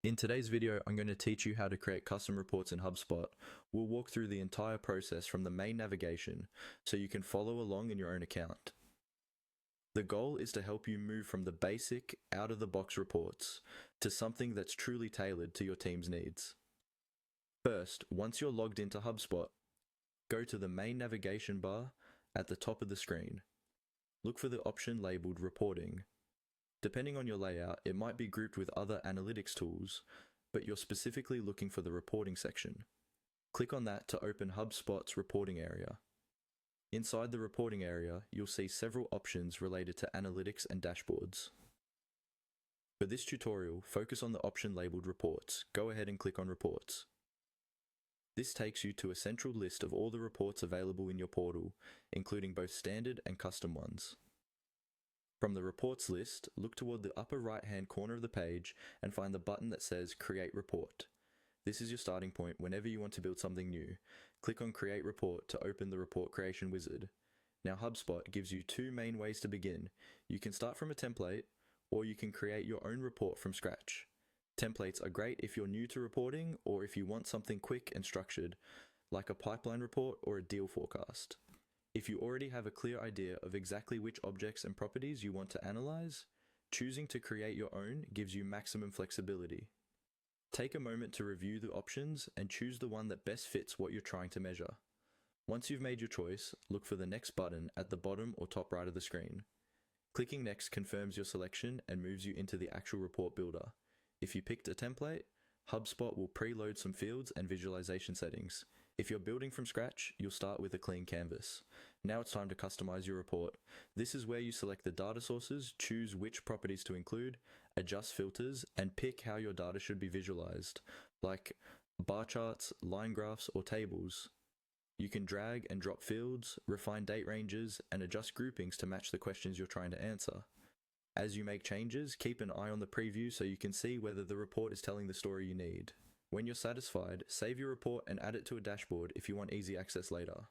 In today's video, I'm going to teach you how to create custom reports in HubSpot. We'll walk through the entire process from the main navigation so you can follow along in your own account. The goal is to help you move from the basic, out-of-the-box reports to something that's truly tailored to your team's needs. First, once you're logged into HubSpot, go to the main navigation bar at the top of the screen. Look for the option labeled Reporting. Depending on your layout, it might be grouped with other analytics tools, but you're specifically looking for the reporting section. Click on that to open HubSpot's reporting area. Inside the reporting area, you'll see several options related to analytics and dashboards. For this tutorial, focus on the option labeled Reports. Go ahead and click on Reports. This takes you to a central list of all the reports available in your portal, including both standard and custom ones. From the reports list, look toward the upper right-hand corner of the page and find the button that says Create Report. This is your starting point whenever you want to build something new. Click on Create Report to open the report creation wizard. Now HubSpot gives you two main ways to begin. You can start from a template, or you can create your own report from scratch. Templates are great if you're new to reporting or if you want something quick and structured, like a pipeline report or a deal forecast. If you already have a clear idea of exactly which objects and properties you want to analyze, choosing to create your own gives you maximum flexibility. Take a moment to review the options and choose the one that best fits what you're trying to measure. Once you've made your choice, look for the next button at the bottom or top right of the screen. Clicking next confirms your selection and moves you into the actual report builder. If you picked a template, HubSpot will preload some fields and visualization settings. If you're building from scratch, you'll start with a clean canvas. Now it's time to customize your report. This is where you select the data sources, choose which properties to include, adjust filters, and pick how your data should be visualized, like bar charts, line graphs, or tables. You can drag and drop fields, refine date ranges, and adjust groupings to match the questions you're trying to answer. As you make changes, keep an eye on the preview so you can see whether the report is telling the story you need. When you're satisfied, save your report and add it to a dashboard if you want easy access later.